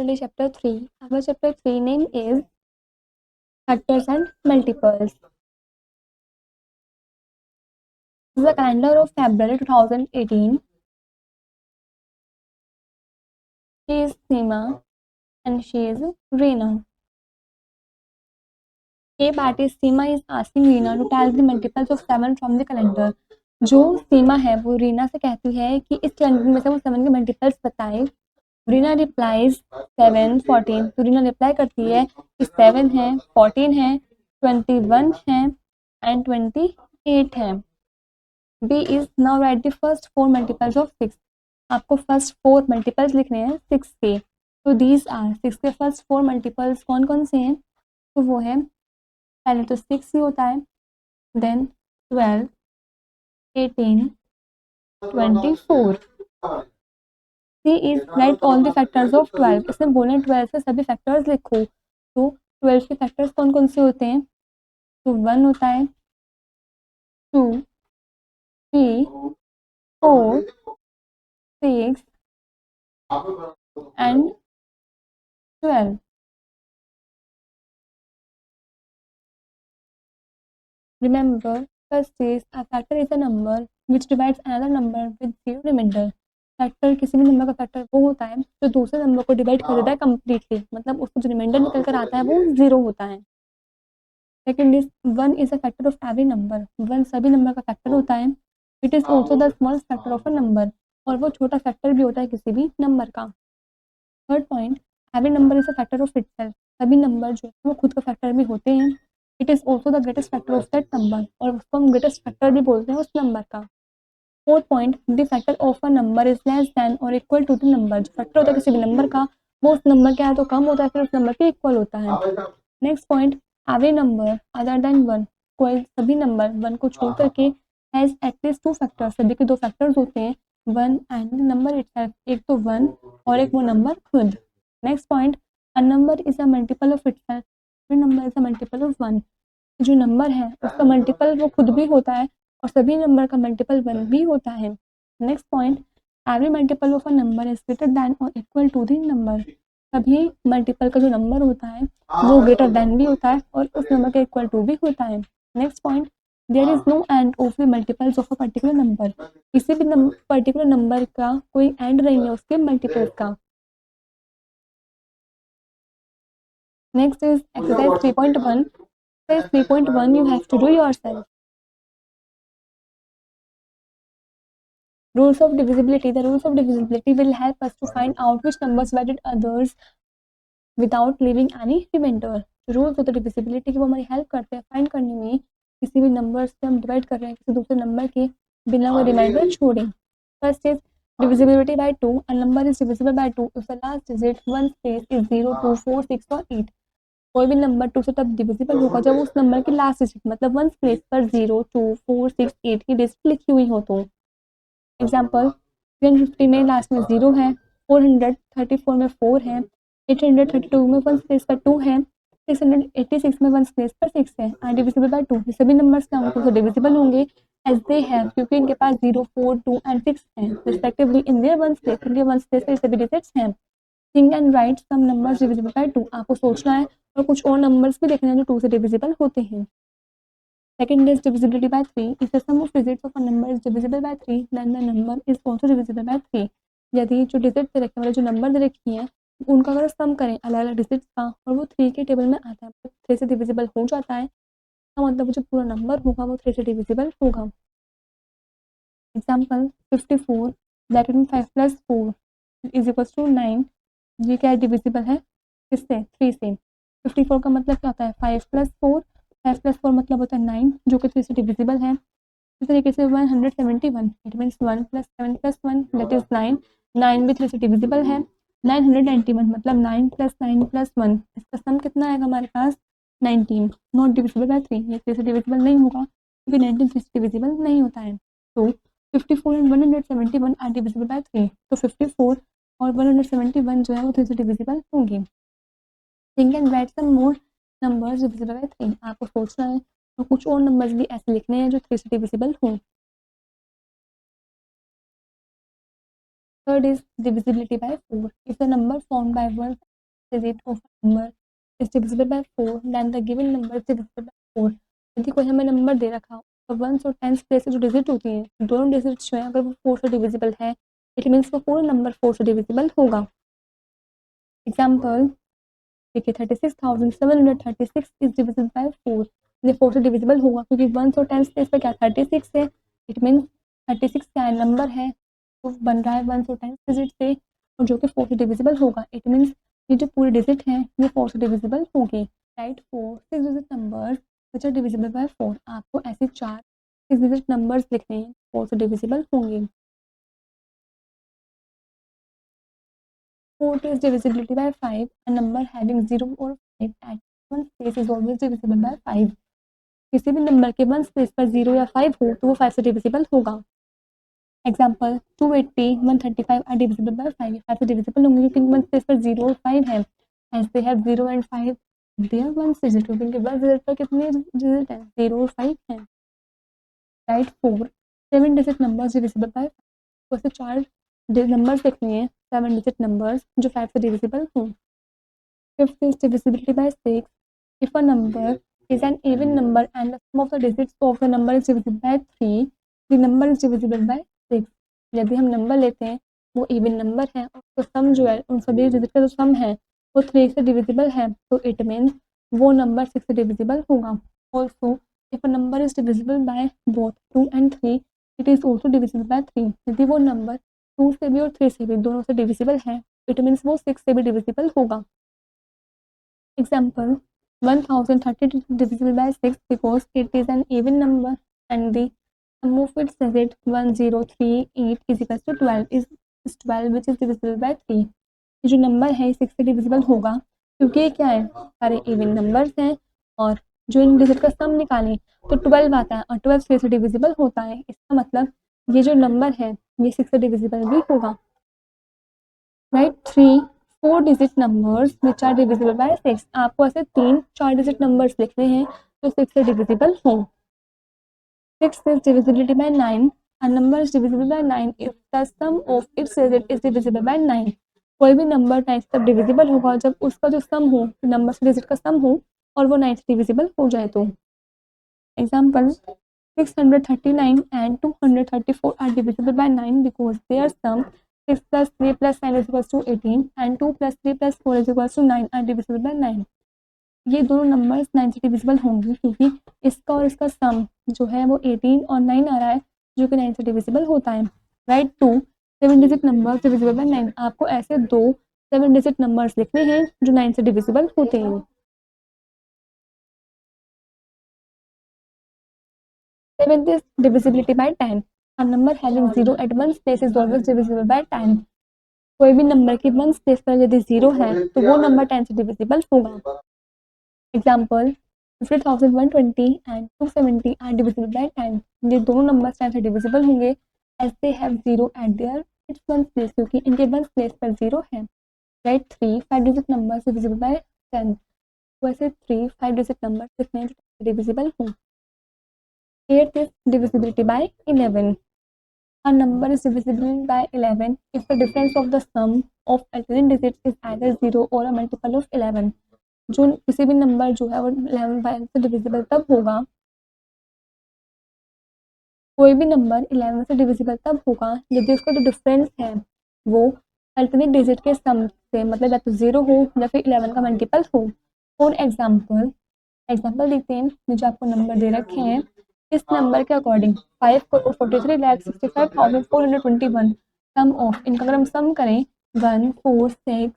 study chapter 3. Our chapter 3 name is Factors and Multiples. This is the calendar of February 2018. She is Seema and she is Reena. A party Seema is asking Reena to tell the multiples of 7 from the calendar. जो सीमा है वो रीना से कहती है कि इस calendar में से वो 7 के मल्टीपल्स बताएं. रीना रिप्लाइज 7, 14. तो रीना रिप्लाई करती है कि 7 है, 14 है, 21 है एंड 28 है. B is now write the first 4 multiples of 6. आपको फर्स्ट 4 मल्टीपल्स लिखने हैं 6 के. तो दीज आर 6 के फर्स्ट 4 मल्टीपल्स कौन कौन से हैं? तो वो है, पहले तो 6 ही होता है, then 12, 18, 24. C is write all the factors of 12. इसमें बोले 12 से सभी फैक्टर्स लिखो. तो 12 के फैक्टर्स कौन कौन से होते हैं? तो 1 होता है, 2, 3, 4, 6 and 12. Remember, first is a factor is a number which divides another number with zero remainder. Factor किसी भी नंबर का फैक्टर वो होता है जो दूसरे नंबर को डिवाइड कर देता है कम्प्लीटली, मतलब उसको जो रिमाइंडर निकल कर आता है वो 0 होता है. Second is 1 is a factor of every number. 1 सभी नंबर का फैक्टर होता है. It is also the small factor of a number. और वो छोटा फैक्टर भी होता है किसी भी नंबर का. Third point, every number is a factor of itself. सभी नंबर जो है वो खुद का फैक्टर भी होते हैं. It is also the greatest factor of that number. और उसको हम ग्रेटेस्ट फैक्टर भी बोलते हैं उस नंबर का. Fourth point, the factor of a number is less than और इक्वल टू द नंबर. जो फैक्टर होता है किसी भी नंबर का वो उस नंबर के है तो कम होता है, फिर उस नंबर के इक्वल होता है. Next point, every number other than 1. कोई सभी नंबर 1 को छोड़ करके हैज एटलीस्ट 2 फैक्टर्स. सभी के 2 फैक्टर्स होते हैं, 1 एंड नंबर इटसेल्फ. एक तो 1 और एक वो नंबर खुद. Next point, a number is a multiple of itself. Every number is a multiple of 1. जो नंबर है उसका मल्टीपल वो खुद भी होता है और सभी नंबर का मल्टीपल 1 भी होता है. Next point, every multiple of a number is greater than और इक्वल टू द नंबर. सभी मल्टीपल का जो नंबर होता है वो ग्रेटर दैन भी होता है और उस नंबर के इक्वल टू भी होता है. Next point, there is no end of the multiples of a particular number. किसी भी पर्टिकुलर नंबर का कोई एंड नहीं है उसके मल्टीपल्स का. Next is exercise 3.1. Exercise 3.1 you have to do yourself. Rules of divisibility. The rules of divisibility will help us to find out which numbers divided others without leaving any remainder. Rules होते हैं divisibility की, वो हमारी help करते हैं find करने में. किसी भी नंबर से हम डिवाइड कर रहे हैं किसी दूसरे नंबर के बिना कोई रिमाइंडर छोड़े. First is divisibility by 2. A number is divisible by 2 if the last digit one's place is 0, 2, 4, 6 or 8. कोई भी नंबर 2 से तब डिविजिबल होगा जब उस नंबर की लास्ट डिजिट मतलब 1 प्लेस पर 0, 2, 4, 6, 8 की डिजिट लिखी हुई हो. तो एग्जांपल, 350 में लास्ट में 0 है, 434 में 4 है, 832 में 1 प्लेस पर 2 है, 686 में 1 प्लेस पर 6 है. Are divisible by 2. ये सभी नंबर्स क्या होंगे? तो डिविजिबल होंगे एज दे हैव, क्योंकि इनके पास 0, 4, 2 एंड 6 हैं रिस्पेक्टिवली इन देयर 1 प्लेस. इनके 1 प्लेस पर सभी डिजिट्स हैं. Think and write some numbers divisible by 2. आपको सोचना है और कुछ और नंबर्स भी देखने हैं जो 2 से डिविजिबल होते हैं. Second is divisibility by 3. If the sum of digits of a number is divisible by 3 then the number is also divisible by 3. यदि जो डिजिट दे रखे हैं जो नंबर दे रखी हैं उनका अगर सम करें अलग अलग डिजिट्स का और वो 3 के टेबल में आता है, 3 से डिविजिबल हो जाता है, तो मतलब जो पूरा नंबर होगा वो 3 से डिविजिबल होगा. एग्जाम्पल, 54 ब्रैकेट में 5 + 4 इज इक्वल टू 9. ये क्या डिविजिबल है? किससे? 3 से. 54 का मतलब क्या होता है? 5 + 4. 5 + 4 मतलब होता है 9 जो कि 3 से डिविजिबल है. इस तरीके से 171 इट मीन्स 1 + 7 + 1 दैट इज 9. 9 भी 3 से डिविजिबल है. 991 मतलब 9 + 9 + 1. इसका सम कितना आएगा हमारे पास? 19. Not divisible by 3. ये 3 से डिविजिबल नहीं होगा क्योंकि 19 3 से डिविजिबल नहीं होता है. तो 54 एंड 171 आर डिविजिबल बाय 3. तो 54 और 171 जो है वो 3 से डिविजिबल होंगे. Think and write some more numbers divisible by 3. आपको सोचना है और कुछ और नंबर्स भी ऐसे लिखने हैं जो 3 से डिविजिबल हों. Third is divisibility by 4. If the number formed by 1 digit of a number is divisible by 4, then the given number is divisible by 4. यदि कोई हमें नंबर दे रखा हो तो 1 और 10 प्लेस से जो डिजिट होती हैं दोनों डिजिट्स जो है अगर वो 4 से डिविजिबल है इट मीन्स वो पूरा नंबर 4 से डिविजिबल होगा. एग्जाम्पल देखिए 36,736 इज डिविजिबल बाय 4. ये 4 से डिविजिबल होगा क्योंकि 1 और 10 प्लेस पर क्या 36 है. इट मीन्स 36 क्या नंबर है तो बन रहा है 1 और 10 डिजिट से और जो कि 4 से डिविजिबल होगा. इट मीन्स ये जो पूरी डिजिट है ये 4 से डिविजिबल होगी. Write 4 6 digit numbers which are divisible by 4. आपको ऐसे 4 6 डिजिट नंबर्स लिखने हैं 4 से डिविजिबल होंगे. 4 is divisibility by 5. A number having 0 or 5 at one place is always divisible by 5. किसी भी नंबर के वन स्पेस पर 0 या 5 हो तो वो 5 से डिविजिबल होगा. Example 280 135 are divisible bye 5. 5 से डिविजिबल होंगे क्योंकि वन स्पेस पर 0 और 5 है. As they have 0 and 5 they are one digit क्योंकि इनके वन डिजिट पर कितने डिजिट हैं 0 और 5 हैं. Right 4 7 digit numbers divisible bye 5. तो ऐसे 4 नंबर्स लिखने हैं 7 डिजिट नंबर्स जो 5 से डिविजिबल हों. 5th is divisibility by 6. If a number is an even number and the sum of the digits of the number is divisible by 3, the number is divisible by 6. यदि हम number लेते हैं वो even number है और तो सम जो है उन सभी डिजिट का जो सम है वो 3 से डिविजिबल है तो इट मीन्स वो नंबर 6 से डिविजिबल होगा. Also if a number is divisible by both 2 and 3 it is also divisible by 3. यदि वो नंबर 2 से भी और 3 से भी दोनों से डिविजिबल है इट मीन्स वो 6 से भी डिविजिबल होगा. Example 1030 divisible by 6 because it is an even number and the sum of its digits 1038 is equal to 12 is 12 which is divisible by 3. ये जो नंबर है 6 से डिविजिबल होगा क्योंकि ये क्या है सारे इवन नंबर्स हैं और जो इन डिजिट का सम निकालें तो 12 आता है और 12 6 से डिविजिबल होता है. इसका मतलब ये जो नंबर है ये 6 से डिविजिबल भी होगा. Write 3 4 digit numbers which are divisible by 6. आपको ऐसे 3-4 डिजिट नंबर्स लिखने हैं जो 6 से डिविजिबल हों. 6 is divisibility by 9. A number is divisible by 9 if the sum of its digit is divisible by 9. कोई भी नंबर 9 से तब डिविजिबल होगा जब उसका जो सम हो नंबर से डिजिट का सम हो और वो 9 से डिविजिबल हो जाए तो. Example 639 and 234 are divisible by 9 because their sum 6 plus 3 plus 9 is equals to 18 and 2 plus 3 plus 4 is equals to 9 are divisible by 9. ये दोनों नंबर्स 9 से डिविजिबल होंगे क्योंकि इसका और इसका सम जो है वो 18 और 9 आ रहा है जो कि 9 से डिविजिबल होता है. Right 2 7 digit numbers divisible by 9. आपको ऐसे 2 7 डिजिट नंबर्स लिखने हैं जो 9 से डिविजिबल होते हैं. 7th is divisibility by 10. A number having 0 at one place is always divisible by 10. कोई भी नंबर की वन प्लेस पर यदि 0 है तो वो नंबर 10 से डिविजिबल होगा. Example 50,120 and 270 are divisible by 10. ये दोनों नंबर 10 से डिविजिबल होंगे as they have 0 at their its one place क्योंकि इनके वन प्लेस पर 0 है. Right 3 5 digit number divisible by 10. वैसे 3 5 डिजिट नंबर कितने डिविजिबल हों. 8th is divisibility by 11. A number is divisible by 11 if the difference of the sum of alternate digits is either 0 or a multiple of 11. जो किसी भी number जो है वो 11 bye से डिविजिबल तब होगा कोई भी नंबर 11 से डिविजिबल तब होगा यदि उसका जो डिफरेंस है वो अल्टरनेट डिजिट के सम से मतलब या तो 0 हो या फिर 11 का मल्टीपल हो. फॉर एग्जाम्पल देखते हैं जो आपको नंबर दे रखे हैं इस नंबर के अकॉर्डिंग 5 को 43,65,421 सम ऑफ इनका अगर हम सम करें 1 4 6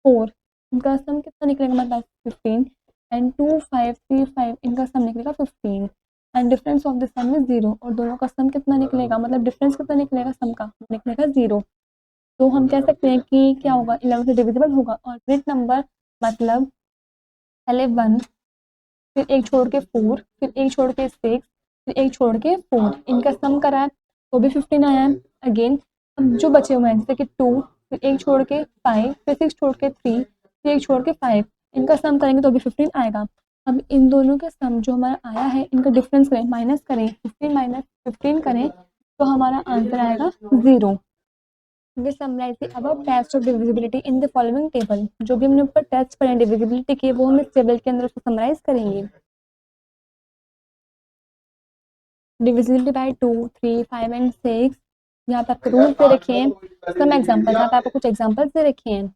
4 इनका सम कितना निकलेगा मतलब 15 एंड 2 5 3 5 इनका सम निकलेगा 15 and difference of the some is 0 और दोनों का सम कितना निकलेगा मतलब डिफरेंस कितना निकलेगा सम का निकलेगा 0. तो हम कह सकते हैं कि क्या होगा 11 से डिविजिबल होगा. और ऑल्टरनेट नंबर मतलब पहले 1 फिर एक छोड़ के 4 फिर एक छोड़ के 6 फिर एक छोड़ के 4 इनका सम करा है तो भी 15 आया है. अगेन अब जो बचे हुए हैं जैसे कि 2 फिर एक छोड़ के 5 फिर 6 छोड़ के 3 फिर एक छोड़ के 5 इनका सम करेंगे तो भी 15 आएगा. अब इन दोनों का सम जो हमारा आया है इनका डिफरेंस करें माइनस करें 15 माइनस 15 करें तो हमारा आंसर आएगा 0. We summarise the above test of divisibility in the following table. जो भी हमने ऊपर टेस्ट पढ़े डिविजिबिलिटी के वो हम इस टेबल के अंदर उसको समराइज करेंगे। Divisibility bye 2, 3, 5 and 6। यहाँ पे आपके रूल्स दे रखे हैं, सम एग्जांपल्स, यहाँ पे आपको कुछ एग्जांपल्स दे रखे हैं।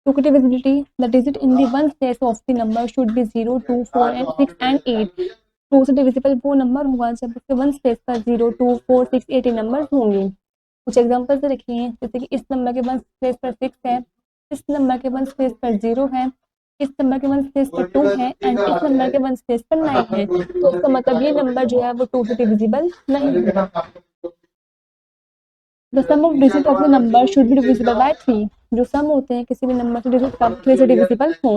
टू की divisibility, the digit in the one place of the number should be 0, 2, 4 and 6 and 8। Two से डिविजिबल वो नंबर होगा जब उसके वन प्लेस पर 0, 2, 4, 6, 8 नंबर होंगे। कुछ एग्जांपल्स दे रखे हैं, जैसे कि इस नंबर के वन प्लेस पर 6 है, इस नंबर के वन प्लेस पर 0 है, इस नंबर के वन स्पेस पर 2 है एंड इस नंबर के वन स्पेस पर 9 है। तो इसका मतलब ये नंबर जो है वो 2 से डिविजिबल नहीं होगा। The sum of digit of the number should be divisible by 3। जो सम होते हैं किसी भी नंबर से डिजिट का 3 से डिविजिबल हो।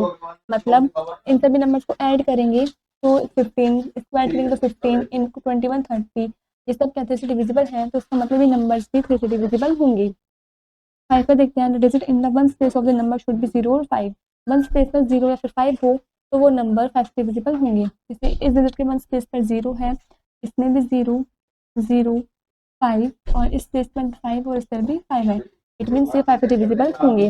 मतलब इन सभी नंबर्स को ऐड करेंगे तो 15, इसको ऐड करेंगे तो 15 इनटू 21, 30, ये सब क्या 3 से डिविजिबल है, तो इसका मतलब ये नंबर्स भी 3 से डिविजिबल होंगे। 5 का देखते हैं, the digit in the one space of the number should be 0 और 5। वन स्पेस पर 0 या फिर 5 हो तो वो नंबर 5 से डिविजिबल होंगे। जैसे इस डिजिट के वन स्पेस पर 0 है, इसमें भी 0, 0, 5 और इस स्पेस पर 5 और इस पर भी 5 है। इट मीन्स ये 5 से डिविजिबल होंगे।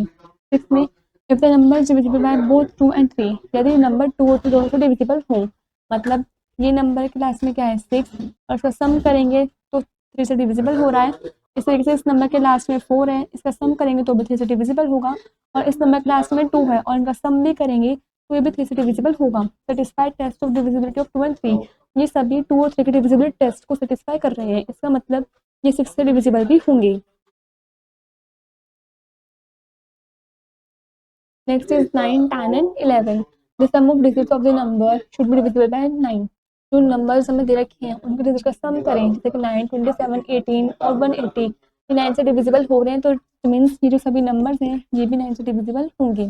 6 में, if the number is divisible by both 2 and 3, यदि नंबर 2 और 3 दोनों से डिविजिबल हो, मतलब ये नंबर क्लास में क्या है 6 और इसका सम करेंगे तो 3 से डिविजिबल हो रहा है। इस तरीके से इस नंबर के लास्ट में 4 है, इसका सम करेंगे तो भी 3 से डिविजिबल होगा, और इस नंबर के लास्ट में 2 है और इनका सम भी करेंगे तो ये भी 3 से डिविजिबल होगा। Satisfied test of divisibility of 2 and 3, ये सभी 2 और 3 के डिविजिबिलिटी टेस्ट को सेटिस्फाई कर रहे हैं, इसका मतलब ये 6 से डिविजिबल भी होंगे। Next is 9, 10 and 11। The sum of digits of the number should be divisible by 9। जो नंबर्स हमें दे रखे हैं उनके डिजिट का सम करें, जैसे कि 9, 27, 18 और 180, ये 9 से डिविजिबल हो रहे हैं, तो मीन्स ये जो सभी नंबर्स हैं ये भी 9 से डिविजिबल होंगे।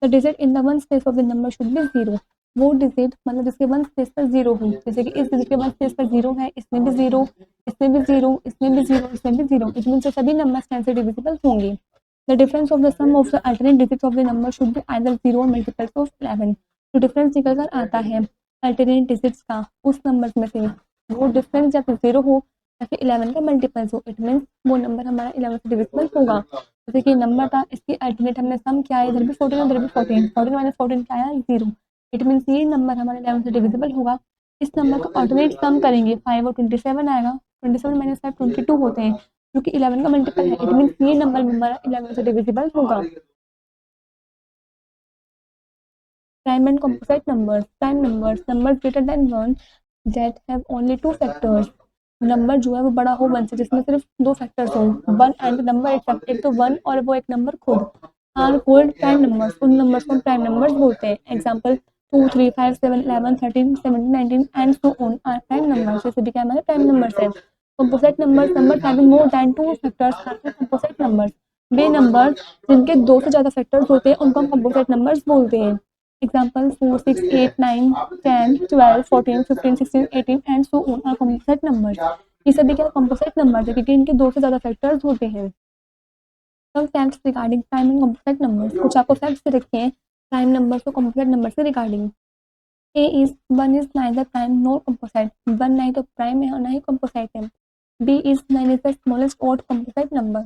The digit in the one space of the number should be 0। वो डिजिट मतलब जिसके वन स्पेस पर 0 हो, जैसे कि इस डिजिट के वन स्पेस पर 0 है, इसमें भी 0, इसमें भी 0, इसमें भी 0, इसमें भी 0, इट मीन्स सभी नंबर्स 10 से डिविजिबल होंगे। The difference of the sum of the alternate digits of the number should be either 0 or multiples of 11। जो डिफरेंस निकल कर आता है अल्टरनेट डिजिट्स का उस नंबर में से, वो डिफरेंस या तो 0 हो या फिर 11 का मल्टीपल्स हो, इट मीन्स वो नंबर हमारा 11 से डिविजिबल होगा। जैसे कि नंबर था, इसकी अल्टरनेट हमने सम किया है, इधर भी 14 इधर भी 14, 14 माइनस 14 क्या आया 0, इट मीन्स ये नंबर हमारे 11 से डिविजिबल होगा। इस नंबर का अल्टरनेट सम करेंगे 5 और 27 आएगा, 27 माइनस 5 22 होते हैं, जो कि 11 का मल्टीपल है, इट मीन्स ये नंबर हमारा 11 से डिविजिबल होगा। Prime and composite numbers, prime numbers, numbers greater than 1 that have only 2 factors. Number जो है वो बड़ा हो 1 से जिसमें सिर्फ 2 फैक्टर्स हो, 1 एंड नंबर इटसेल्फ, एक तो 1 और वो एक नंबर खुद, आर कॉल्ड प्राइम नंबर्स, उन नंबर्स को प्राइम नंबर्स बोलते हैं। Example 2, 3, 5, 7, 11, 13, 17, 19 and so on are prime numbers, जैसे भी क्या हमारे प्राइम नंबर्स हैं। Composite numbers, numbers having more than 2 factors are composite numbers. वे नंबर्स जिनके 2 से ज़्यादा फैक्टर्स होते हैं उनको हम कंपोजिट नंबर्स बोलते हैं। Example 4, 6, 8, 9, 10, 12, 14, 15, 16, 18 and so on are composite numbers. ये सभी क्या कंपोजिट नंबर्स है क्योंकि इनके 2 से ज़्यादा फैक्टर्स होते हैं। Some facts regarding prime and composite numbers, कुछ आपको फैक्ट्स दे रखे हैं प्राइम नंबर्स और कंपोजिट नंबर से regarding. A is 1 is neither prime nor composite, 1 नहीं तो प्राइम है और ना ही कंपोजिट है। B is 9 is the smallest odd composite number,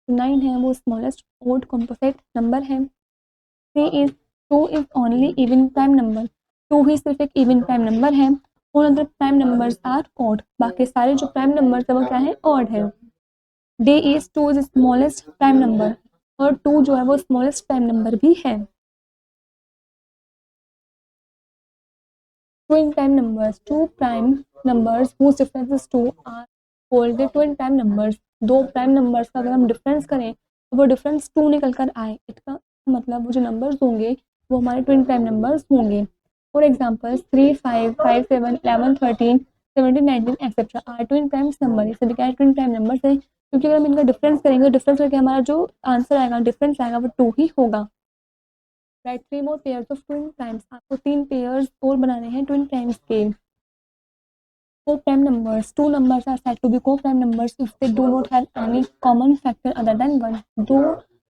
9 है वो स्मॉलेस्ट ऑड कंपोजिट नंबर है। C is 2 is only even prime number, 2 ही सिर्फ एक इवन प्राइम नंबर है। All other prime numbers are odd, बाकी सारे जो प्राइम नंबर्स है वो क्या है ऑड है। D is 2 is smallest prime number, और 2 जो है वो स्मॉलेस्ट प्राइम नंबर भी है। Twin prime numbers, two prime numbers whose difference is 2 are called the twin prime numbers। दो प्राइम नंबर्स का अगर हम डिफरेंस करें तो वो डिफरेंस 2 निकल कर आए, इसका मतलब वो जो नंबर्स होंगे वो हमारे ट्विन प्राइम नंबर्स होंगे। For example 3, 5, 5, 7, 11, 13, 17, 19 etcetera are twin primes number, ये सभी क्या ट्विन प्राइम नंबर्स हैं, क्योंकि अगर हम इनका डिफरेंस करेंगे तो डिफरेंस करके हमारा जो आंसर आएगा डिफरेंस आएगा वो 2 ही होगा। Write 3 more pairs of twin primes, आपको 3 पेयर्स और बनाने हैं ट्विन प्राइम्स के। Co-prime numbers, two numbers are said to be co-prime numbers if they do not have any common factor other than 1। दो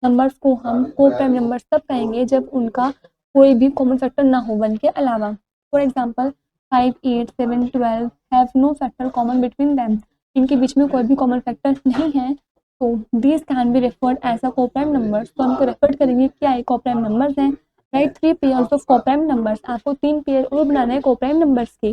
नंबर्स को हम co-prime numbers तब कहेंगे जब उनका कोई भी कॉमन फैक्टर ना हो 1 के अलावा। For example 5, 8, 7, 12 have no factor common between them, इनके बीच में कोई भी कॉमन फैक्टर नहीं है, तो these can be referred as a coprime numbers, तो हमको रेफर करेंगे क्या ये कोप्राइम नंबर्स हैं। Right 3 pairs of coprime numbers, आपको 3 पेयर और बनाना है कोप्राइम नंबर्स के।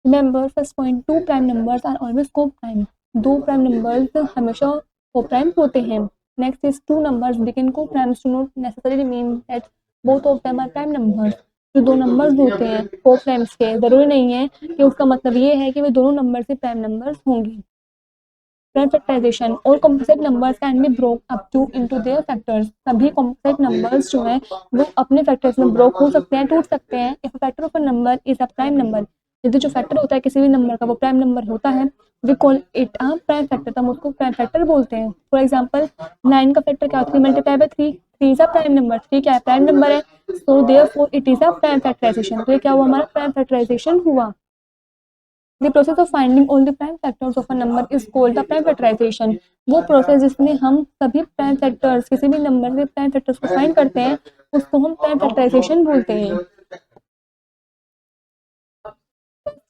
Remember first point, 2 prime numbers are always coprime, 2 prime numbers हमेशा कोप्राइम होते हैं। नेक्स्ट इज 2 नंबर्स बिगिन coprimes do not necessarily mean that both of them are prime numbers. जो 2 नंबर्स होते हैं कोप्राइम्स के, ज़रूरी नहीं है कि उसका मतलब ये है कि वे दोनों नंबर से प्राइम नंबर्स होंगे। प्राइम फैक्टराइजेशन, और complex numbers can be broke up to into their factors, सभी कॉम्प्लेक्स नंबर्स जो हैं वो अपने फैक्टर्स में ब्रोक हो सकते हैं, टूट सकते हैं। If factor of a number is a prime number, यदि जो फैक्टर होता है किसी भी नंबर का वो प्राइम नंबर होता है, we call it a prime factor, तो हम उसको प्राइम फैक्टर बोलते हैं। फॉर एग्जांपल 9 का फैक्टर क्या होता है, 3 multiply by 3, 3 is a prime number, 3 क्या है, प्राइम नंबर है, so therefore it is a prime factorisation. तो ये क्या हुआ, हमारा प्राइम फैक्टराइजेशन हुआ। The process of finding all the prime factors of a number is called the prime factorization। वो प्रोसेस जिसमें हम सभी प्राइम फैक्टर्स, किसी भी नंबर के प्राइम फैक्टर्स को फाइंड करते हैं, उसको हम प्राइम फैक्टराइजेशन बोलते हैं।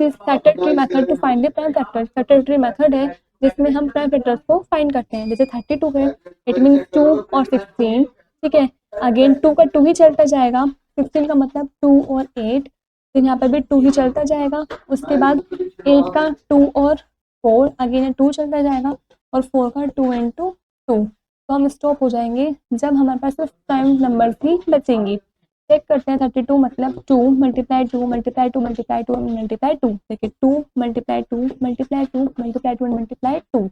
Factor tree method to find the prime factors, factor tree method है जिसमें हम प्राइम फैक्टर्स को फाइंड करते हैं। जैसे 32 है, इट मीन्स 2 और 16, ठीक है। अगेन 2 का 2 ही चलता जाएगा, 16 का मतलब 2 और 8, तो यहाँ पर भी 2 ही चलता जाएगा। उसके बाद 8 का 2 और 4, अगेन 2 चलता जाएगा, और 4 का 2 इंटू 2। तो हम स्टॉप हो जाएंगे जब हमारे पास सिर्फ प्राइम नंबर ही बचेंगी। चेक करते हैं 32 मतलब 2 मल्टीप्लाई 2 मल्टीप्लाई 2 मल्टीप्लाई 2 मल्टीप्लाई 2, देखिए 2 multiply 2 multiply 2 multiply 2 multiply 2।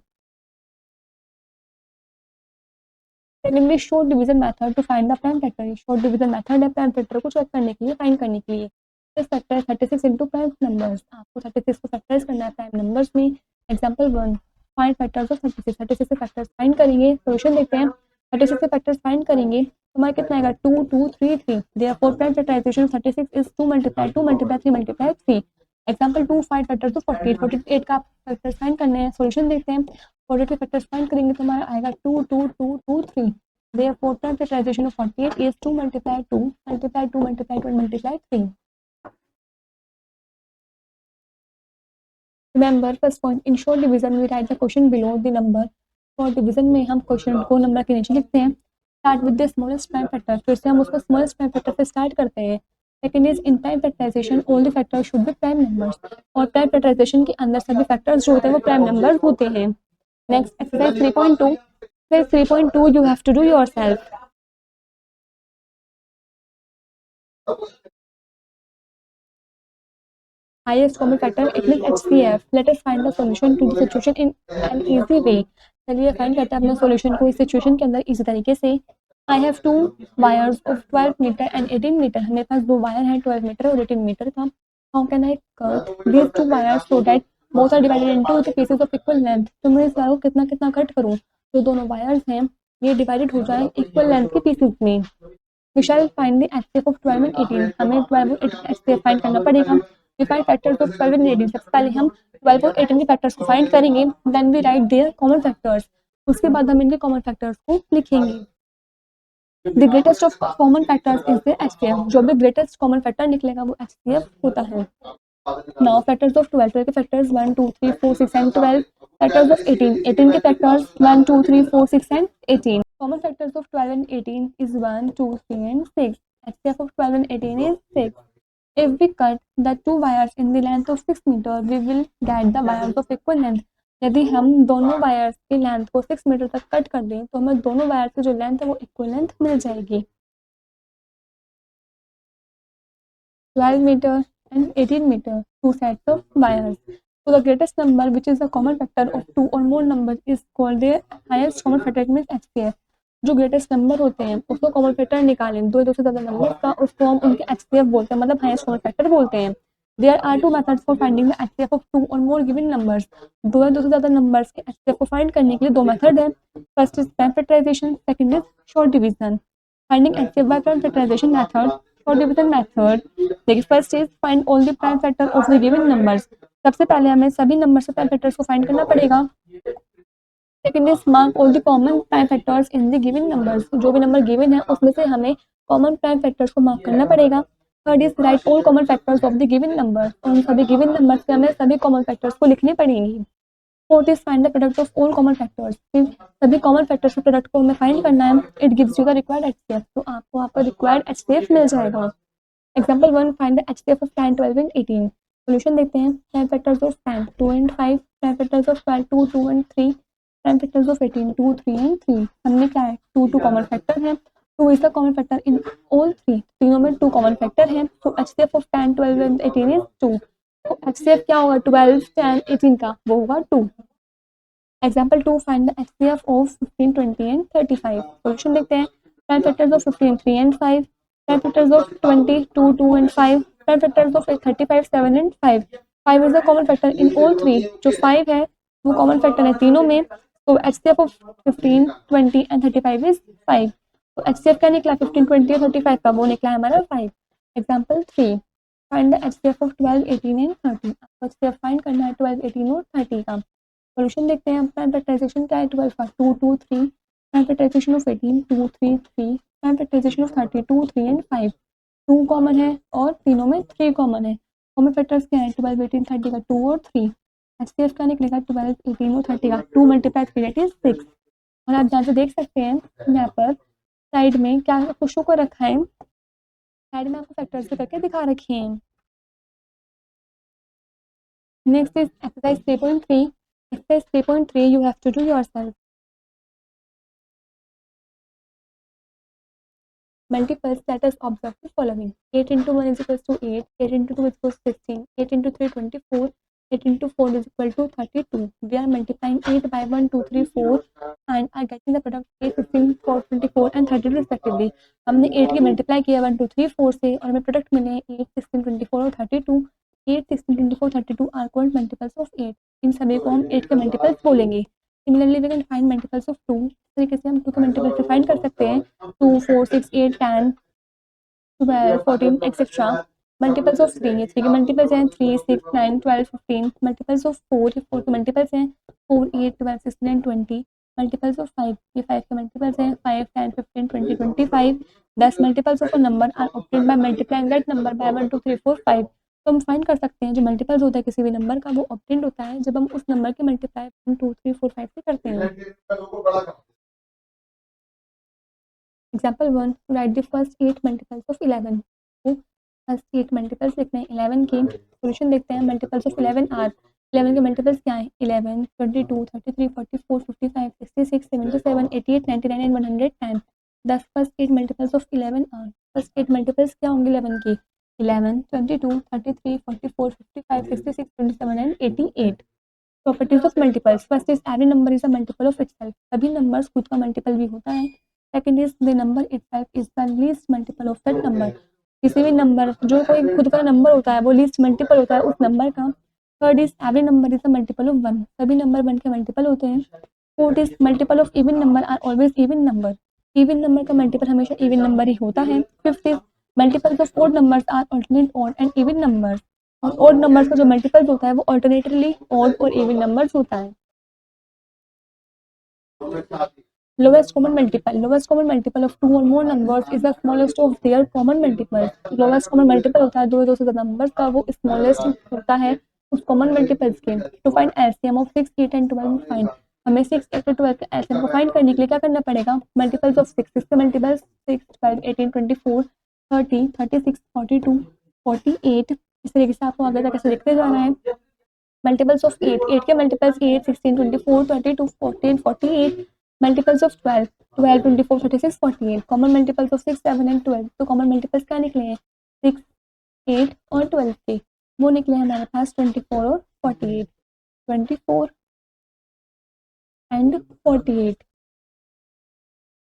Secondly short division method to find the prime factor, short division method है प्राइम फैक्टर को चेक करने के लिए, फाइंड करने के लिए। इस फैक्टर 36 इंटू प्राइम नंबर्स, आपको 36 को फैक्टराइज करना है प्राइम नंबर्स में। एग्जांपल 1, फाइंड फैक्टर्स ऑफ 36, 36 से फैक्टर्स फाइंड करेंगे, सॉल्यूशन देखते हैं। 36 से फैक्टर्स फाइंड करेंगे तो हमारा कितना आएगा, 2 2 3 3, therefore prime factorisation of 36 is 2 multiply 2 multiply 3 multiply 3। Example 2, find factors of 48, 48 का फैक्टर्स फाइंड करने हैं, सॉल्यूशन देखते हैं। 48 फैक्टर्स फाइंड करेंगे तो हमारा आएगा 2 2 2 2 3, therefore prime factorization of 48 is 2 multiply 2 multiply 2 multiply 2 multiply 3। Remember first point, in short division we write the question below the number। short division में हम क्वेश्चन को नंबर के नीचे लिखते हैं। start with the smallest prime factor, फिर से हम उसको smallest prime factor से start करते हैं। second is in prime factorization all the factors should be prime numbers, और prime factorization के अंदर सभी factors जो होते हैं वो prime numbers होते हैं। next exercise 3.2, फिर 3.2 you have to do yourself। highest common factor, it means HCF। Let us find the solution to the situation in an easy way। चलिए फाइंड करते हैं अपने सॉल्यूशन को इस सिचुएशन के अंदर इजी तरीके से। I have 2 wires of 12 metre and 18 metre, हमारे पास 2 वायर हैं 12 मीटर और 18 मीटर का। How can I cut these 2 wires so that both are divided into the pieces of equal length. तो मैं इस वायर को कितना कितना कट करूँ तो दोनों वायर्स हैं ये डिवाइडेड हो जाए इक्वल लेंथ के पीसेस में। We shall find the HCF of 12 and 18, हमें 12 और 18 HCF फाइंड करना पड़ेगा। We find factors of 12 and 18, सबसे पहले हम 12 और 18 के फैक्टर्स को फाइंड करेंगे, then we write their common factors, उसके बाद हम इनके कॉमन फैक्टर्स को लिखेंगे। The greatest of common factors is the HCF, जो भी greatest common factor निकलेगा वो HCF होता है। Now factors of 12, 12 के factors 1 2 3 4 6 and 12, factors of 18, 18 के factors 1 2 3 4 6 and 18। Common factors of 12 and 18 is 1 2 3 and 6। HCF of 12 and 18 is 6। If we cut the 2 wires in the length of 6 meter, we will get the wires of equal length। यदि हम दोनों wires की length को 6 metre तक cut कर दें तो हमें दोनों वायर्स की जो लेंथ है वो इक्वल लेंथ मिल जाएगी। 12 meter and 18 meter, 2 sets of wires। So the greatest number which is the common factor of 2 or more numbers is called the highest common factor, means HCF। जो greatest number होते हैं उसको common factor निकालें, दो से ज़्यादा number का, उसको हम उनके HCF बोलते हैं, मतलब हाईएस्ट कॉमन फैक्टर बोलते हैं। There are 2 methods for finding the HCF of 2 और मोर गिवन नंबर्स, दो से ज़्यादा नंबर्स के HCF को फाइंड करने के लिए 2 मेथड है। First is prime factorisation, second is short division. Finding HCF by prime factorisation method, short division method. देखिए first is find all the prime factor of the given numbers, सबसे पहले हमें सभी नंबर से प्राइम फैक्टर्स को find करना पड़ेगा। Second is mark all the common prime factors in the given numbers, जो भी नंबर गिवन है उसमें से हमें कॉमन प्राइम फैक्टर्स को मार्क करना पड़ेगा। Third is right all common factors of the given number, उन सभी गिवन नंबर्स से हमें सभी कॉमन फैक्टर्स को लिखने पड़ेंगे। Fourth is find the product of all common factors, सभी कॉमन फैक्टर्स के प्रोडक्ट को हमें फाइंड करना है। It gives you the required HCF, तो आपको आपका रिक्वायर्ड एचसीएफ मिल जाएगा। Example 1, find the HCF of 10, 12 and 18। Solution देखते हैं। Prime factors of 10 2 and 5, prime factors of 12 2, 2 and 3, prime factors of 18 2, 3 and 3। हमने क्या है, 2 कॉमन फैक्टर है, 2 is the common factor in all 3, तीनों में 2 कॉमन फैक्टर है। तो एचसीएफ ऑफ 10, 12 एंड 18 इज 2। तो एचसीएफ क्या होगा 12, 10, 18 का, वो होगा 2। Example 2, find the HCF of 15, 20 and 35। Solution देखते हैं। Prime factors of 15 3 and 5, prime factors of 20 2, 2 and 5, prime factors of 35 7 and 5। 5 is the common factor in all 3, जो 5 है वो कॉमन फैक्टर है तीनों में। तो एचसीएफ ऑफ 15, 20 एंड 35 इज 5। तो एचसीएफ क्या निकला 15, 20 और 35 का, वो निकला हमारा 5। Example 3, find the HCF of 12, 18 and 30। आपको एचसीएफ फाइंड करना है 12, 18 और 30 का। सोल्यूशन देखते हैं। प्राइम फैक्टराइजेशन क्या है 12 का, 2, 2, 3, prime factorisation of 18 2, 3, 3, prime factorisation of 30 2, 3 and 5। 2 common है और तीनों में 3 कॉमन है। कॉमन फैक्टर्स क्या है 12, 18, 30 का 2 और 3। एचसीएफ का निकलेगा 12, 18 और 30 का 2 मल्टीप्लाई 3 दैट इज 6। और आप जहाँ से देख सकते हैं यहाँ पर साइड में क्या आपको शो कर रखा है, साइड में आपको फैक्टर्स भी करके दिखा रखे हैं। Next is exercise 3.3। Exercise 3.3 you have to do yourself. Multiples, let us observe the following. 8 into 1 is equals to 8, 8 into 2 is equals to 16, 8 into 3 24, 8 into 4 is equal to 32. We are multiplying 8 by 1, 2, 3, 4 and are getting the product 8, 16, 4, 24 and 32 respectively. हमने 8 की multiply किया 1, 2, 3, 4 से और हमें product मिले 8, 16, 24 और 32। 8, 16, 24, 32 are called multiples of 8। इन सभी को हम 8 के मल्टीपल्स बोलेंगे। Similarly we can find multiples of 2। इस तरीके से हम 2 के मल्टीपल्स फाइंड कर सकते हैं। 2, 4, 6, 8, 10, 12, 14 एक्सेट्रा। मल्टीपल्स ऑफ 3, ये 3 के मल्टीपल्स हैं 3, 6, 9, 12, 15। मल्टीपल्स ऑफ 4, ये 4 के मल्टीपल्स हैं 4, 8, 12, 16 एंड 20। मल्टीपल्स ऑफ 5, ये 5 के मल्टीपल्स हैं 5, 10, 15, 20, 25। 10 multiples of a number are obtained by multiplying that number by 1, 2, 3, 4, 5। तो हम फाइंड कर सकते हैं जो मल्टीपल्स होता है किसी भी नंबर का वो ऑब्टेन्ड होता है जब हम उस नंबर के मल्टीप्लाई 1, 2, 3, 4, 5 से करते हैं। Example 1, right the first 8 multiples of 11। तो फर्स्ट 8 मल्टीपल्स लिखने हैं 11 के। सोल्यूशन देखते हैं। मल्टीपल्स ऑफ 11 आर, 11 के मल्टीपल्स क्या है 11, 22, 33, 44, 55, 66, 77, 88, 99 and 110। 10 first 8 multiples of 11 are. First 8 multiples क्या होंगे 11 की 11, 22, 33, 44, 55, 66, 27 and 88। Properties of multiples. First is every number is a multiple of itself, सभी नंबर्स खुद का मल्टीपल भी होता है। Second is the number itself is the least multiple of that number, किसी भी नंबर जो कोई खुद का नंबर होता है वो लीस्ट मल्टीपल होता है उस नंबर का। Third is every number is the multiple of 1, सभी नंबर 1 के मल्टीपल होते हैं। Fourth is multiple of even number are always even number, even number का मल्टीपल हमेशा इवन नंबर ही होता है। Fifth is multiples of odd numbers are alternate odd and even numbers, और ऑड नंबर्स का जो मल्टीपल्स होता है वो अल्टरनेटली ऑड और इवन नंबर्स होता है। Lowest common multiple, lowest common multiple of 2 और मोर numbers is the smallest of their common multiple. Lowest common multiple होता है दो से ज्यादा नंबर्स का, वो स्मॉलेस्ट होता है उस कॉमन मल्टीपल्स के। To find LCM of 6, 8 and 12 find, हमें 6, 8 और 12 के एलसीएम को फाइंड करने के लिए क्या करना पड़ेगा। मल्टीपल्स ऑफ 6, 6 के मल्टीपल्स 6, 12, 18, 24, 30, 36, 42, 48। इस तरीके से आपको आगे तक ऐसे लिखते जाना है। मल्टीपल्स ऑफ 8, 8 के multiples 8, 16, 24, 22, 14, 48। Multiples of 12, 12, 24, 36, 48। Common multiples of 6, 7 and 12, तो कॉमन मल्टीपल्स क्या निकले हैं 6, 8 और 12 के, वो निकले हमारे पास 24 और 48, 24 and 48।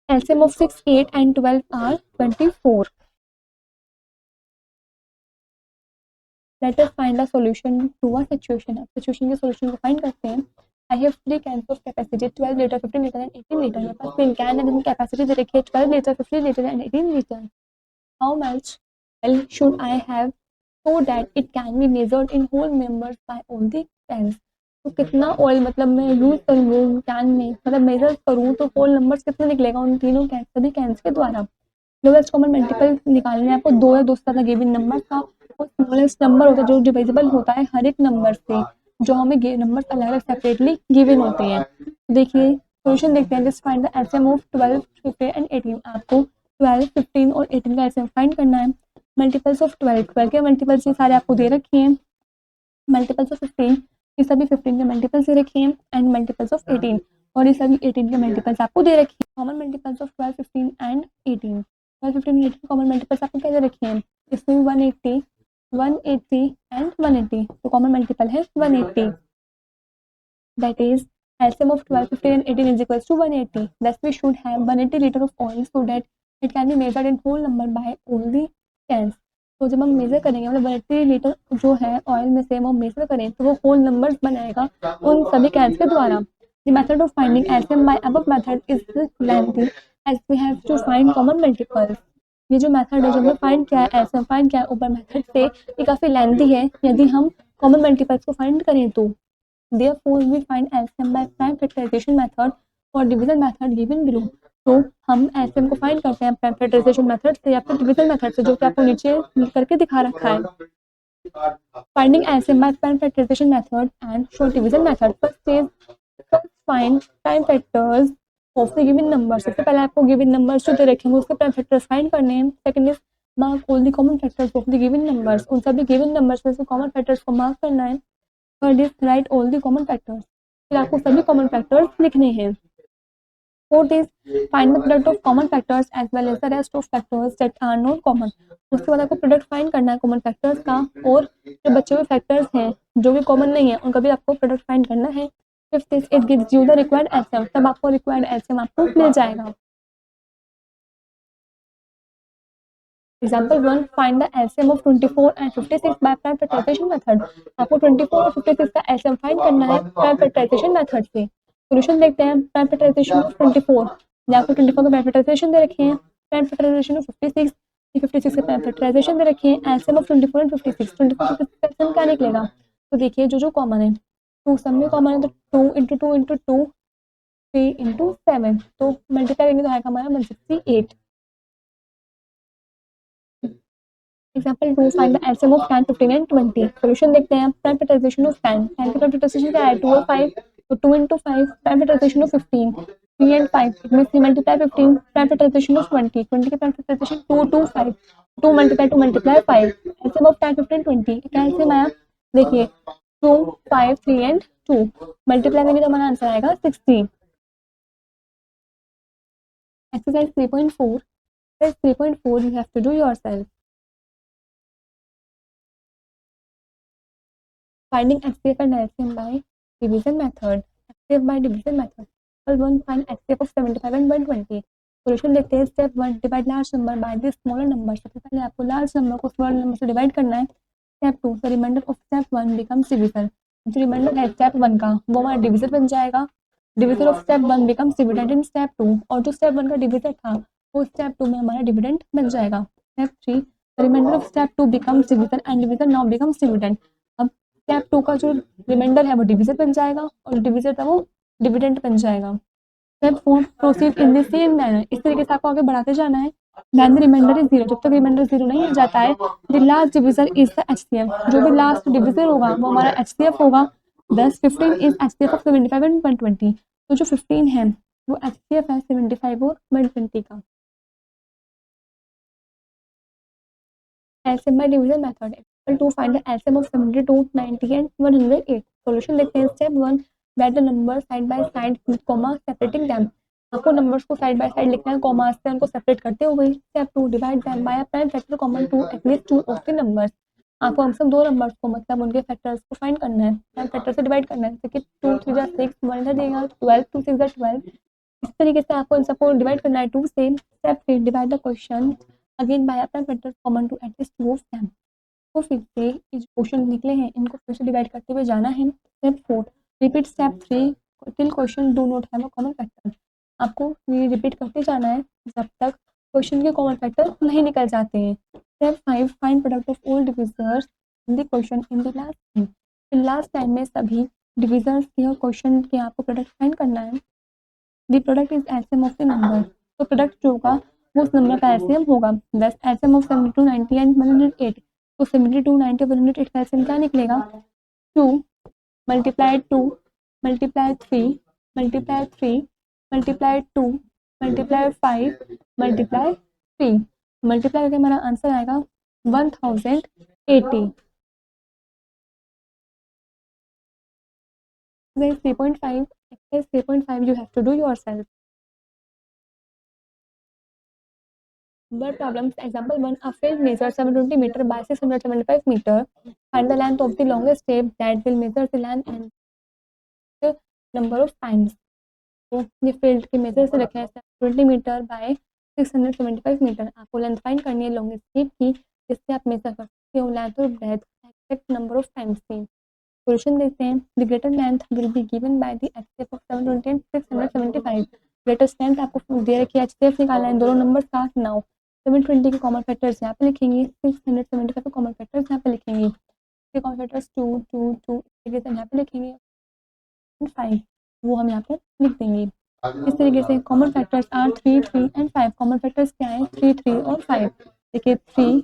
LCM of 6, 8 and 12 are 24। Let us find the solution to a situation. अब सिचुएशन के सॉल्यूशन को फाइंड करते हैं। I have 3 cans of capacity 12 litre, 15 litre and 18 litre. मेरे पास 3 कैन है जिनकी कैपेसिटी दे रखी है 12 litre, 15 litre and 18 litre. How much oil should I have so that it can be measured in whole members by all the cans। तो कितना oil मतलब मैं यूज करूँगी कैन में, मतलब मेजर करूँ तो होल नंबर्स कितना निकलेगा उन तीनों कैन सभी कैंस के द्वारा। लोवेस्ट कॉमन मल्टीपल निकालने आपको 2 या 2 से ज़्यादा गिवन नंबर का, और स्मॉलेस्ट नंबर होता है जो डिविजिबल होता है हर एक नंबर से। जो हमें नंबर्स अलग अलग सेपरेटली गिवन होते हैं। देखिए क्वेश्चन देखते हैं, just find the LCM of 12, 15 and 18। आपको 12, 15 और 18 का एलसीएम फाइंड करना है। मल्टीपल्स ऑफ 12, 12 के मल्टीपल्स ये सारे आपको दे रखे हैं। मल्टीपल्स ऑफ 15, ये सभी 15 के मल्टीपल्स दे रखे हैं। एंड मल्टीपल्स ऑफ 18, और ये सभी 18 के मल्टीपल्स आपको दे रखे हैं। Common multiples of 12, 15 and 18, 12, 15 18 common multiples आपको क्या दे रखे हैं? इसमें 180, 180 एंड 180, तो कॉमन मल्टीपल है 180। That is, LCM of 12, 15 and 18 is equals to 180. Thus, we should have 180 liter of oil so that it can be measured in whole number by all the cans. तो जब हम major करेंगे मतलब 180 litre जो है oil में से वो मेजर करें तो वो होल नंबर्स बनाएगा उन सभी कैंस के द्वारा। The method of finding LCM by above method is lengthy as we have to find common multiples. ये जो मेथड है जो हमने फाइंड किया है, LCM फाइंड किया है ऊपर मेथड से, ये काफ़ी लेंथी है। यदि हम कॉमन मल्टीपल्स को फाइंड करें तो therefore we find LCM by prime factorization method और division method given below। तो हम LCM को फाइंड करते हैं prime factorization method से या फिर division method से, जो कि आपको नीचे करके दिखा रखा है। Finding LCM by prime factorization method and short division method। First is find prime factors of the given number। सबसे पहले आपको given numbers जो दे रखे हैं उसके prime factors फाइंड करने हैं। Second is mark all the common factors of the given numbers। उन सभी given numbers में से common factors को mark करना है। Third is write all the common factors। फिर आपको सभी common factors लिखने हैं। Fourth is find the product of common factors as well as the rest of factors that are not common। उसके बाद आपको प्रोडक्ट फाइंड करना है common factors का, और जो बचे हुए फैक्टर्स हैं जो कि कॉमन नहीं है उनका भी आपको प्रोडक्ट फाइंड करना है। Fifth is it gives you the required LCM. तब आपको रिक्वायर्ड एलसीएम आपको मिल जाएगा। Example 1, find the LCM of 24 and 56 by prime factorization method। आपको 24 और 56 का LCM फाइंड करना है prime factorization method से। सॉल्यूशन देखते हैं। prime factorization of 24, ये आपको 24 का prime factorization दे रखे हैं। prime factorization of 56, 56 का prime factorization दे रखे हैं। LCM of 24 and 56, 24 56 का LCM क्या निकलेगा? तो देखिए जो जो कॉमन है, 2 सब में कॉमन है तो 2 इंटू 2 इंटू 2, 3 इंटू 7, तो मल्टीप्लाई करेंगे तो आएगा हमारा 168। Example 2, find the LCM of 10, 15 and 20। Solution देखते हैं। प्राइम फैक्टराइजेशन ऑफ 10, 10 की प्राइम फैक्टराइजेशन क्या है? 2 और 5, तो 2 into 5। Prime factorisation of 15, 3 and 5, it means 3 multiply 15। Prime factorisation of 20, 20 की prime factorisation 2 2 5, 2 multiply 2 multiply 5। LCM of 10, 15, 20 क्या एलसीएम आया? देखिए 2 5 3 and 2 मल्टीप्लाई करेंगे तो हमारा आंसर आएगा 60। Exercise 3.4, 3.4 you have to do yourself। Finding HCF and LCM by division method। HCF by division method। Step 1, find HCF of 75 and 120। Solution देखते हैं। Step 1, divide large number by the smaller number. सबसे पहले आपको large number को smaller number से divide करना है। Step 2, the remainder of step 1 becomes division. जो रिमाइंडर है स्टेप 1 का वो हमारा डिविजन बन जाएगा। Division of step 1 becomes dividend in step 2, और जो स्टेप 1 का डिविजन था वो स्टेप 2 में हमारा डिविडेंड बन जाएगा। Step 3, the remainder of step 2 becomes division and division now becomes dividend. अब स्टेप 2 का जो रिमाइंडर है वो डिविजन बन जाएगा और जो डिविजन था वो डिविडेंड बन जाएगा। Step 4, proceed in the same manner. इस तरीके से आपको आगे बढ़ाते जाना है। व्हेन द रिमाइंडर इज 0, जब तक रिमाइंडर 0 नहीं हो जाता है, the last division is the HCF. जो भी लास्ट डिविजन होगा वो हमारा एचसीएफ होगा। 10 15 इज एचसीएफ ऑफ 75 एंड 120। तो जो 15 है वो एचसीएफ है 75 और 120 का। LCM by division method। To find the LCM of 72, 90 and 108। Solution देखते हैं। Step 1, write the numbers side by side with comma separating them। आपको नंबर्स को साइड बाय साइड लिखना है कॉमा से उनको सेपरेट करते हुए। Step 2, divide them by a prime factor common to at least 2 of the numbers। आपको कम से कम 2 नंबर्स को मतलब उनके फैक्टर्स को फाइंड करना है, प्राइम फैक्टर से डिवाइड करना है। जैसे कि 2 3 जा 6, 1 इधर देगा 12, 2 6 जा 12। इस तरीके से आपको इन सबको डिवाइड करना है 2 से। Step 3, divide the question again by a prime factor common to at least 2 of them. तो फिर से ये जो क्वेश्चन निकले हैं इनको फिर से डिवाइड करते हुए जाना है। Step 4, repeat step 3 till question do not have a common factor. आपको ये रिपीट करते जाना है जब तक क्वेश्चन के कॉमन फैक्टर नहीं निकल जाते हैं। Step 5, find product of all divisors in the question in the last time. फिर लास्ट टाइम में सभी डिविजर्स के और क्वेश्चन के आपको प्रोडक्ट फाइंड करना है। The product is LCM of the number. तो प्रोडक्ट जो होगा वो उस नंबर का एलसीएम होगा। दस एलसीएम ऑफ 72, 90 एंड 108। तो 72, 90, 108 का एलसीएम क्या निकलेगा? 2। multiply 2, multiply 3, multiply 3, multiply 2, multiply 5, multiply 3, multiply करके हमारा आंसर आएगा 1080. 3.5, exercise 3.5 you have to do yourself. Word problems. Example 1. A field measures 720 meter by 675 meter. Find the length of the longest tape that will measure the length and the number of times. तो ये field के major से रखे हैं 720 metre by 675 metre. आपको length find करनी है longest tape की, जिससे आप मेजर कर सकते हो लेंथ और breadth exact number of times की. सॉल्यूशन देखते हैं. The greater length will be given by the HCF of 720 and 675. Greatest length आपको दे रखी है, एचसीएफ निकालना है दोनों नंबर का. नाउ 720 के कॉमन फैक्टर्स यहाँ पे लिखेंगे, 675 के कॉमन फैक्टर्स यहाँ पे लिखेंगे. इसके कॉमन फैक्टर्स 2 2 2 यहाँ पे लिखेंगे, 5 वो हम यहाँ पे लिख देंगे. इस तरीके से common factors are 3 3 and 5. Common factors क्या है? 3 3 और 5. देखिए 3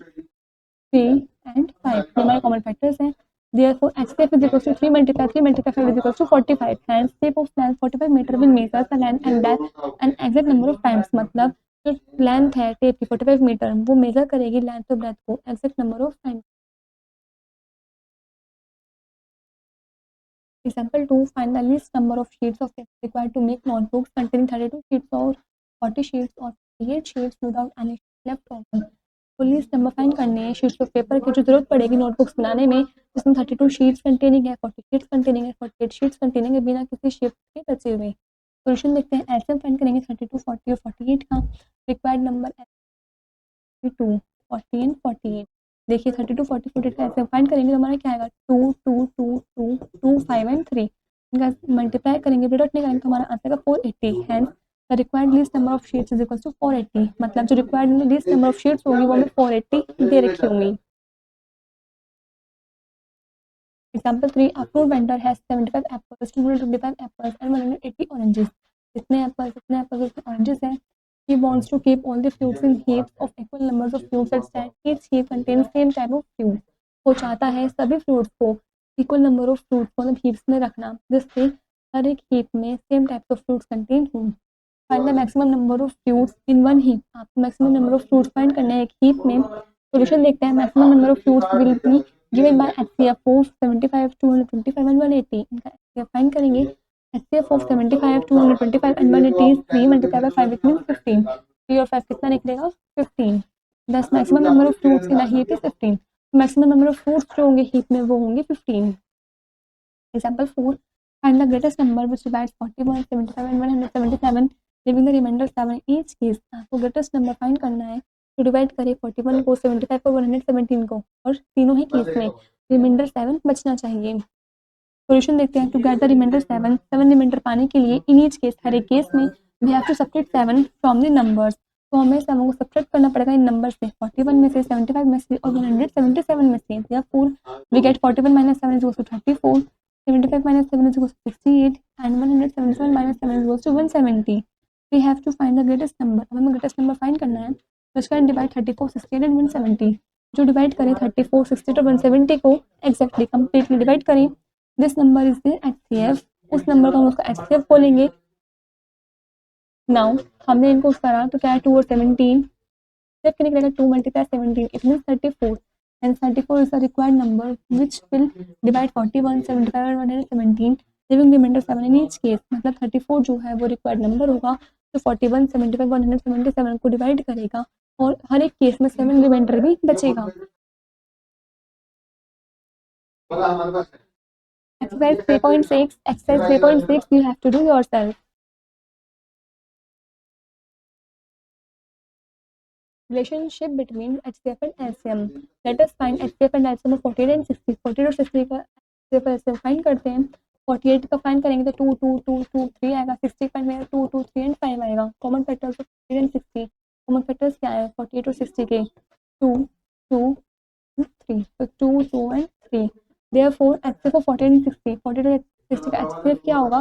3 एंड 5 ये हमारे कॉमन फैक्टर्स हैं. Therefore, HCF is equals to 3 multiply 3 multiply 5 is equals to 45. Hence, tape of length 45 meter will measure the length and depth an exact number of times. मतलब जो length है टेप की 45 metre वो major करेगी length और breath को exact number of times. Example 2. Find the least number of sheets of paper required to make notebooks containing 32 sheets or 40 sheets or 48 sheets without any sheet left over. तो least number find करने हैं sheets of paper की जो जरूरत पड़ेगी notebooks बनाने में, जिसमें 32 शीट्स कंटेनिंग है, 40 शीट्स कंटेनिंग है, 48 शीट्स कंटेनिंग है, बिना किसी शीट के बचे हुए. सॉल्यूशन देखते हैं. एलसीएम फाइंड करेंगे 32 40 और 48 का. Required number 32 40 and 48. देखिए 32 40 48 का एलसीएम फाइंड करेंगे तो हमारा क्या आएगा 2 2 2 2 2 5 एंड 3. इनका मल्टीप्लाई करेंगे प्रोडक्ट निकालेंगे तो हमारा आंसर का 480. Hence the required least number of sheets is equal to 480. मतलब जो required least number of sheets होंगी वो हमें 480 दे रखी होंगी. Example 3. A fruit vendor has 75 apples, 225 apples and 180 oranges. जितने एप्पल्स उतने ऑरेंजेस हैं. He wants to keep all the fruits in heaps of equal numbers of fruits such that each heap contains same type of fruit. वो चाहता है सभी fruits को equal number of fruits को मतलब हीप्स में रखना, जिससे हर एक हीप में same types of fruits contain हों. Find the maximum number of fruits in one heap. आपको maximum number of fruits find करना है एक हीप में. सॉल्यूशन देखते हैं. Maximum number of fruits will be given by HCF of 75 225 and 180. इनका HCF find करेंगे. HCF of 75 225 and 180 is 3 multiplied by 5 which means 15. 3 और 5 कितना निकलेगा? 15. Thus maximum number of fruits in a heap is 15. Maximum number of fruits जो होंगे heap में वो होंगे 15. Example 4. Find the greatest number which divides 41, 75 and 177, leaving the remainder 7 in each case. आपको greatest number find करना है तो divide करें 41 को, 75 को, 117 को और तीनों ही केस में रिमाइंडर 7 बचना चाहिए. सॉल्यूशन देखते हैं. To get the remainder 7 remainder पाने के लिए इन ईच केस हर एक केस में we have to subtract 7 from the numbers. तो हमें 7 को सब्ट्रैक्ट करना पड़ेगा इन नंबर से, 41 में से, 75 में से और 177 में से. Therefore we get 41 minus 7 is equal to 34, 75 minus 7 is equal to 68 and 177 minus 7 is equal to 170. We have to find the greatest number. हमें ग्रेटेस्ट नंबर फाइंड करना है. तो इसका डिवाइड 34, 68 एंड 170. जो डिवाइड करें 34, 68 और 170 को एक्जैक्टली कंप्लीटली डिवाइड करें. This number is the HCF. उस नंबर को हम उसका HCF बोलेंगे. नाउ हमने इनको करा तो क्या है 2 और 17. जब कितने निकलेगा 2 multiply 17 it means 34 and 34 is the required number which will divide 41, 75 और 117 leaving remainder 7 in each case. मतलब 34 जो है वो रिक्वायर्ड नंबर होगा तो 41, 75, 177 को डिवाइड करेगा और हर एक केस में 7 रिमाइंडर भी बचेगा. Exercise 3.6. Exercise 3.6 you have to do yourself. Relationship between HCF and LCM. Let us find HCF and LCM of 48 and 60. 48 और 60 का HCF और LCM फाइंड करते हैं. 48 का फाइंड करेंगे तो 2 2 2 2 3 आएगा. 60 फाइंड करेंगे 2 2 3 एंड 5 आएगा. Common factors of 48 and 60. Common factors क्या है 48 और 60 के? 2 2 3. तो 2 2 and 3. Therefore, HCF of 48 and 60. 48 और 60 का HCF क्या होगा?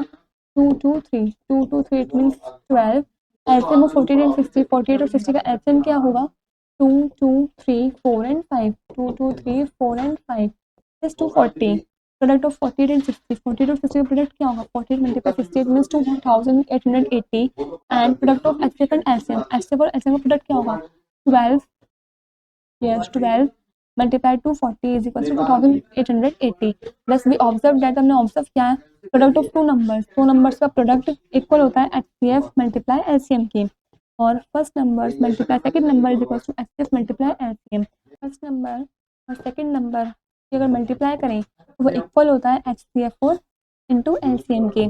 2 2 3. 2 2 3 it means 12. LCM of 48 and 60. 48 और 60 का LCM क्या होगा? 2 2 3 4 and 5. 2 2 3 4 and 5 is 240. Product of 48 and 60, 48 और 60 का प्रोडक्ट क्या होगा? 48 multiply 68 means 2880 and product of HCF and LCM, HCF और एलसीएम का प्रोडक्ट क्या होगा? 12, yes 12 multiplied to 40 is equals to 2880. Thus we observe that, हमने ऑब्जर्व किया है प्रोडक्ट ऑफ टू नंबर्स का प्रोडक्ट इक्वल होता है एचसीएफ मल्टीप्लाई एलसीएम के, और first number multiply second number is equal to HCF multiply LCM. First number और second number की अगर मल्टीप्लाई करें तो वो इक्वल होता है एचसीएफ और इंटू एलसीएम के।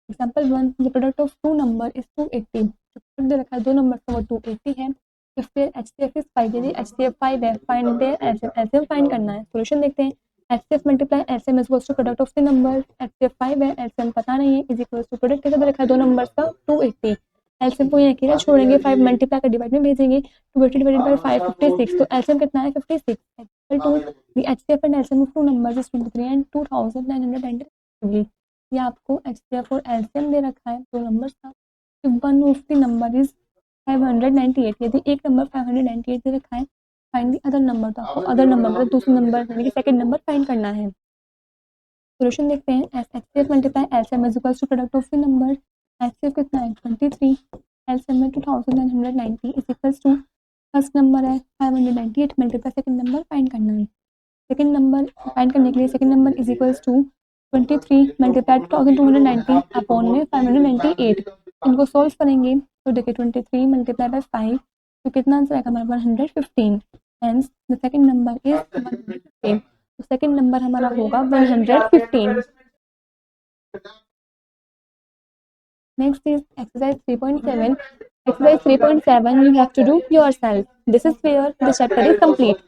Example 1, the product of two number is 280, जो प्रोडक्ट दे रखा है दो नंबर का वो 280 है। इफ देयर एचसीएफ इज 5, यदि एचसीएफ 5 है, find their LCM, LCM find करना है। सॉल्यूशन देखते हैं। HCF multiply LCM is equals to product of the number, HCF 5 है, एलसीएम पता नहीं है, इज इक्वल्स टू प्रोडक्ट कैसे दे रखा है दो नंबर्स का 280, एलसीएम को ये अकेला छोड़ेंगे, 5 मल्टीप्लाई कर डिवाइड में भेजेंगे, 280 डिवाइडेड बाय 5 56, तो एलसीएम कितना है 56 equal to the HCF and LCM of two numbers is 23 and 2990। ये आपको एचसीएफ और एलसीएम दे रखा है दो नंबर्स का। If one of the number is 598, यदि एक नंबर 598 दे रखा है, फाइंड द अदर नंबर, तो आपको अदर नंबर मतलब दूसरा नंबर यानी कि सेकंड नंबर फाइंड करना है। सॉल्यूशन देखते हैं। HCF multiply LCM is equals to product of the number, HCF कितना है 23, एलसीएम में 2990 is equals to first number है 598 मल्टीप्लाई सेकंड नंबर फाइंड करना है। सेकंड नंबर फाइंड करने के लिए second number is equals to 23 multiply 2290 upon में 598, इनको सॉल्व करेंगे तो देखिए 23 मल्टीप्लाई बाय 5, तो कितना आंसर आएगा हमारा 115, hence the second number is 115, तो सेकंड नंबर हमारा होगा 115। Next is exercise 3.7, exercise 3.7 you have to do yourself. This is where the chapter is complete.